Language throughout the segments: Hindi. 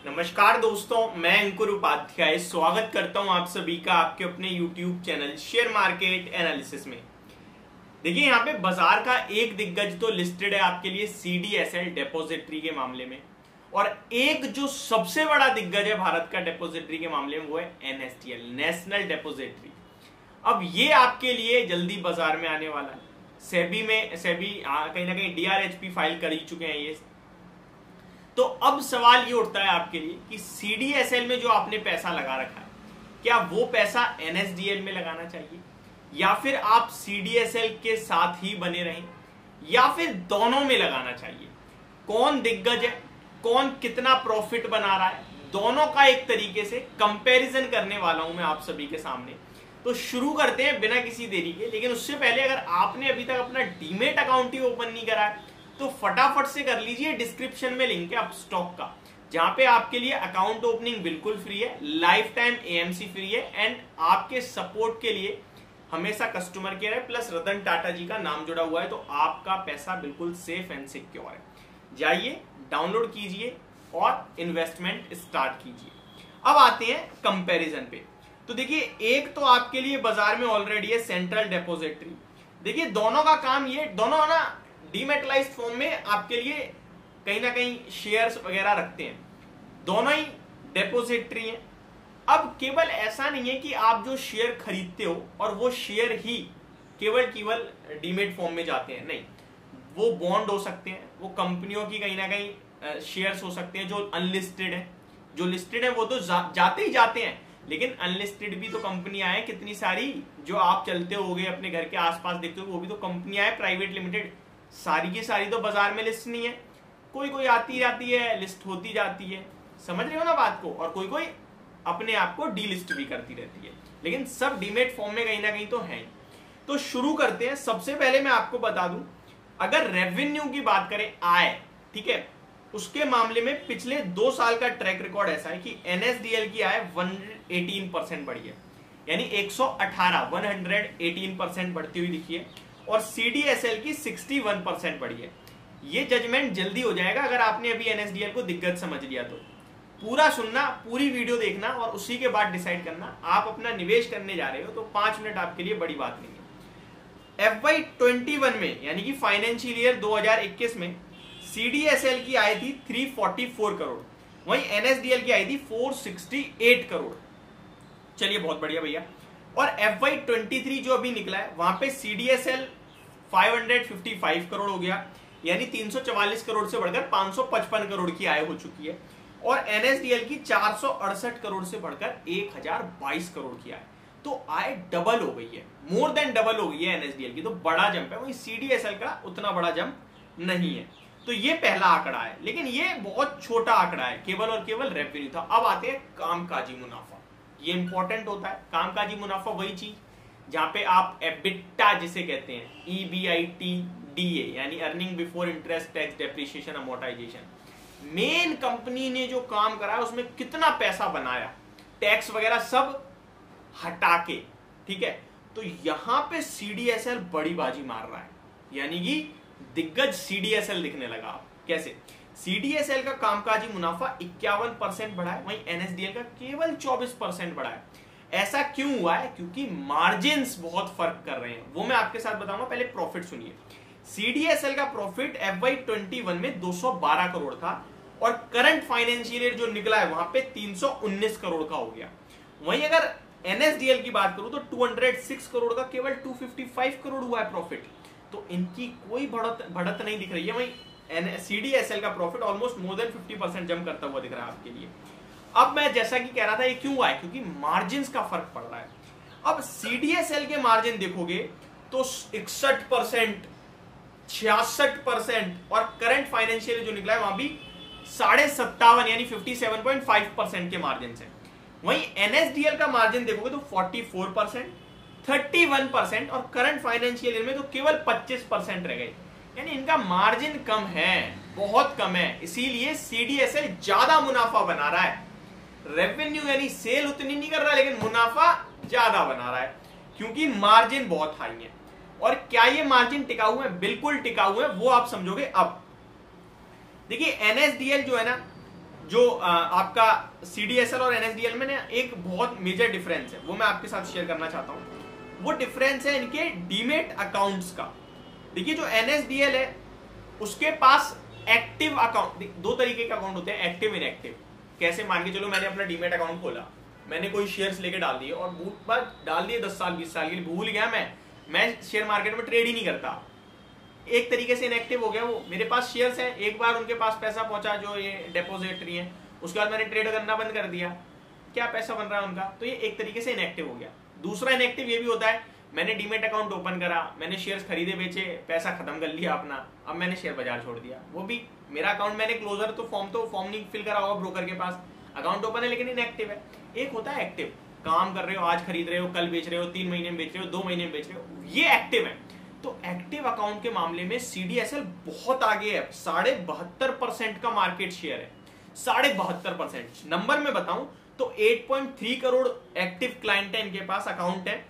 नमस्कार दोस्तों, मैं अंकुर उपाध्याय स्वागत करता हूं आप सभी का आपके अपने YouTube channel share market analysis में। देखिए यहाँ पे बाजार का एक दिग्गज तो लिस्टेड है आपके लिए CDSL डिपॉजिटरी के मामले में, और एक जो सबसे बड़ा दिग्गज है भारत का डिपॉजिटरी के मामले में वो है NSDL, नेशनल डिपॉजिटरी। अब ये आपके लिए जल्दी बाजार में आने वाला है। सेबी कहीं ना कहीं DRHP फाइल कर ही चुके हैं ये। तो अब सवाल ये उठता है आपके लिए कि CDSL में जो आपने पैसा लगा रखा है, क्या वो पैसा NSDL में लगाना चाहिए, या फिर आप CDSL के साथ ही बने रहें, या फिर दोनों में लगाना चाहिए। कौन दिग्गज है, कौन कितना प्रॉफिट बना रहा है, दोनों का एक तरीके से कंपैरिजन करने वाला हूं मैं आप सभी के सामने। तो शुरू करते हैं बिना किसी देरी के। लेकिन उससे पहले अगर आपने अभी तक अपना डीमेट अकाउंट ही ओपन नहीं करा है तो फटाफट से कर लीजिए। डिस्क्रिप्शन में लिंक है अपस्टॉक का, जहां पे आपके लिए अकाउंट ओपनिंग बिल्कुल फ्री है, लाइफ टाइम AMC फ्री है, एंड आपके सपोर्ट के लिए हमेशा कस्टमर केयर है, प्लस रतन टाटा जी का नाम जुड़ा हुआ है। तो आपका पैसा बिल्कुल सेफ एंड सिक्योर है। जाइए, डाउनलोड कीजिए और इन्वेस्टमेंट स्टार्ट कीजिए। अब आते हैं कंपैरिजन पे। तो देखिए, एक तो आपके लिए बाजार में ऑलरेडी है सेंट्रल डिपॉजिटरी। देखिए दोनों का काम ये, दोनों ना डीमेटलाइज्ड फॉर्म में आपके लिए कहीं ना कहीं शेयर्स वगैरह रखते हैं, दोनों ही डिपॉजिटरी हैं। अब केवल ऐसा नहीं है कि आप जो शेयर खरीदते हो और वो शेयर ही केवल डीमेट फॉर्म में जाते हैं, नहीं। वो बॉन्ड हो सकते हैं, वो कंपनियों की कहीं ना कहीं शेयर्स हो सकते हैं जो अनलिस्टेड है। जो लिस्टेड है वो तो जाते ही जाते हैं, लेकिन अनलिस्टेड भी तो कंपनियां हैं कितनी सारी, जो आप चलते होगे अपने घर के आसपास देखते हो, वो भी तो कंपनियां हैं प्राइवेट लिमिटेड। सारी की सारी तो बाजार में लिस्ट नहीं है, कोई कोई आती जाती है, लिस्ट होती जाती है, समझ रहे हो ना बात को। और कोई कोई अपने आप को डीलिस्ट भी करती रहती है, लेकिन सब डीमेट फॉर्म में कहीं ना कहीं तो है। तो शुरू करते हैं। सबसे पहले मैं आपको बता दूं, अगर रेवेन्यू की बात करें, आय, ठीक है, उसके मामले में पिछले 2 साल का ट्रैक रिकॉर्ड ऐसा है कि NSDL की आय 118% बढ़ी है, यानी 118% बढ़ती हुई दिखी है, और CDSL की 61% बढ़ी है। ये जजमेंट जल्दी हो जाएगा अगर आपने अभी NSDL को दिग्गज समझ लिया तो। पूरा सुनना, पूरी वीडियो देखना और उसी के बाद डिसाइड करना। आप अपना निवेश करने जा रहे हो तो 5 मिनट आपके लिए बड़ी बात नहीं है। FY21 में, यानी कि फाइनेंशियल ईयर 2021 में CDSL की आई थी 344 करोड़, वहीं NSDL की आई थी 468 करोड़। चलिए, बहुत बढ़िया भैया। और FY23 जो अभी निकला है, वहां पे CDSL 555 करोड़ हो गया, यानी 344 करोड़ से बढ़कर 555 करोड़ की आय हो चुकी है, और NSDL की 468 करोड़ से बढ़कर 1022 करोड़ की आय। तो आय डबल हो गई है, मोर देन डबल हो गई है NSDL की। तो बड़ा जंप है, वहीं CDSL का उतना बड़ा जंप नहीं है। तो ये पहला आंकड़ा है, लेकिन ये बहुत छोटा आंकड़ा है, केवल और केवल रेवेन्यू था। अब आते हैं कामकाजी मुनाफा। ये इंपॉर्टेंट होता है। कामकाजी मुनाफा वही चीज जहां पे आप EBITDA जिसे कहते हैं, EBITDA, यानी earning before interest tax depreciation amortisation, main company ने जो काम करा है उसमें कितना पैसा बनाया, टैक्स वगैरह सब हटा के, ठीक है। तो यहां पे CDSL बड़ी बाजी मार रहा है, यानी कि दिग्गज CDSL दिखने लगा। कैसे? CDSL का कामकाजी मुनाफा 51% बढ़ा है, वहीं NSDL का केवल 24% बढ़ा है। ऐसा क्यों हुआ है? क्योंकि मार्जिन्स बहुत फर्क कर रहे हैं, वो मैं आपके साथ बताऊंगा। पहले प्रॉफिट सुनिए। CDSL का प्रॉफिट FY21 में 212 करोड़ था, और करंट फाइनेंशियल ईयर जो निकला है वहां पे 319 करोड़ का हो गया। वहीं अगर NSDL की बात करूं तो 206 करोड़ का केवल 255 करोड़ हुआ है प्रॉफिट। तो इनकी कोई बढ़त नहीं दिख रही है। वहीं CDSL का profit almost more than 50% jump करता हुआ दिख रहा है आपके लिए। अब मैं जैसा कि कह रहा था, ये क्यों हुआ है? क्योंकि मार्जिन्स का फर्क पड़ रहा है। अब CDSL के मार्जिन देखोगे तो 61%, 66%, और करंट फाइनेंशियल जो निकला है वहां भी 57.5 यानी 57.5% के मार्जिन है। वहीं NSDL का मार्जिन देखोगे तो 44%, 31%, और करंट फाइनेंशियल ईयर में तो केवल 25% रह गए। यानी इनका मार्जिन कम है, बहुत कम है, इसीलिए CDSL ज्यादा मुनाफा बना रहा है। रेवेन्यू यानी सेल उतनी नहीं कर रहा, लेकिन मुनाफा ज्यादा बना रहा है, क्योंकि मार्जिन बहुत हाई है। और क्या ये मार्जिन टिकाऊ है? बिल्कुल टिकाऊ है, वो आप समझोगे अब। देखिए NSDL जो है ना, जो आपका CDSL और NSDL में ना एक बहुत मेजर डिफरेंस है, वो मैं आपके साथ शेयर करना चाहता हूं। वो डिफरेंस है इनके डीमेट अकाउंट्स का। देखिए जो NSDL है उसके पास एक्टिव अकाउंट, दो तरीके के अकाउंट होते हैं, एक्टिव इनएक्टिव। कैसे, मान के चलो मैंने अपना डीमेट अकाउंट खोला, मैंने कोई शेयर्स लेके डाल दिए और बाद डाल दिए 10 साल 20 साल के लिए, भूल गया मैं शेयर मार्केट में ट्रेड ही नहीं करता, एक तरीके से इनएक्टिव हो गया वो। मेरे पास शेयर्स हैं, एक बार उनके पास पैसा पहुंचा जो ये डेपोजिटरी है, उसके बाद मैंने ट्रेड करना बंद कर दिया, क्या पैसा बन रहा है उनका, तो ये एक तरीके से इनएक्टिव हो गया। दूसरा इनएक्टिव ये भी होता है, मैंने डीमेट अकाउंट ओपन करा, मैंने शेयर्स खरीदे बेचे, पैसा खत्म कर लिया अपना, अब मैंने शेयर बाजार छोड़ दिया, वो भी मेरा अकाउंट मैंने क्लोजर तो फॉर्म नहीं फिल करा होगा ब्रोकर के पास, अकाउंट ओपन है लेकिन इनएक्टिव है। एक होता है एक्टिव, काम कर रहे हो, आज खरीद रहे हो, कल बेच रहे हो, 3 महीने में बेच रहे हो, 2 महीने में बेच रहे हो, ये एक्टिव है। तो एक्टिव अकाउंट के मामले में CDSL बहुत आगे है, 72.5% का मार्केट शेयर है, 72.5%। नंबर में बताऊं तो 8.3 करोड़ एक्टिव क्लाइंट है इनके पास, अकाउंट है,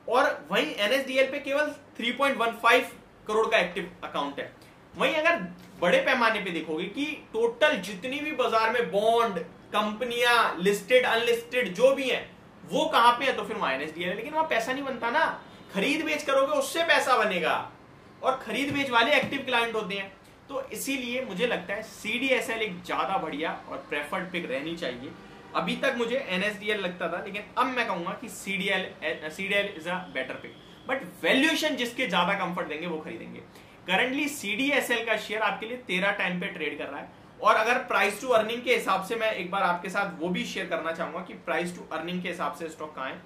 और वहीं NSDL पे केवल 3.15 करोड़ का एक्टिव अकाउंट है। वहीं अगर बड़े पैमाने पे देखोगे कि टोटल जितनी भी बाजार में बॉन्ड, कंपनियां, लिस्टेड अनलिस्टेड जो भी है, वो कहां पे है, तो फिर वहां NSDL है, लेकिन वहां पैसा नहीं बनता ना, खरीद बेच करोगे उससे पैसा बनेगा, और खरीद बेच वाले एक्टिव क्लाइंट होते हैं। तो इसीलिए मुझे लगता है CDSL एक ज्यादा बढ़िया और प्रेफर्ड पिक रहनी चाहिए। अभी तक मुझे NSDL लगता था, लेकिन अब मैं कहूंगा कि CDL is a better pick, but valuation जिसके ज्यादा कंफर्ट देंगे वो खरीदेंगे। करंटली CDSL का शेयर आपके लिए 13 टाइम पे ट्रेड कर रहा है, और अगर प्राइस टू अर्निंग के हिसाब से मैं एक बार आपके साथ वो भी शेयर करना चाहूंगा कि प्राइस टू अर्निंग के हिसाब से स्टॉक कहां है,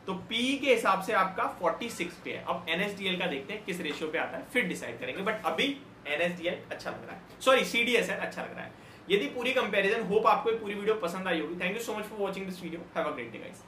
तो PE के हिसाब से आपका 46 पे है। अब NSDL का देखते हैं किस रेशियो पे आता है, फिर डिसाइड करेंगे, बट अभी NSDL अच्छा लग रहा है, सॉरी CDSL अच्छा लग रहा है। यदि पूरी कंपैरिजन, होप आपको पूरी वीडियो पसंद आई होगी। Thank you so much for watching this video, have a great day guys.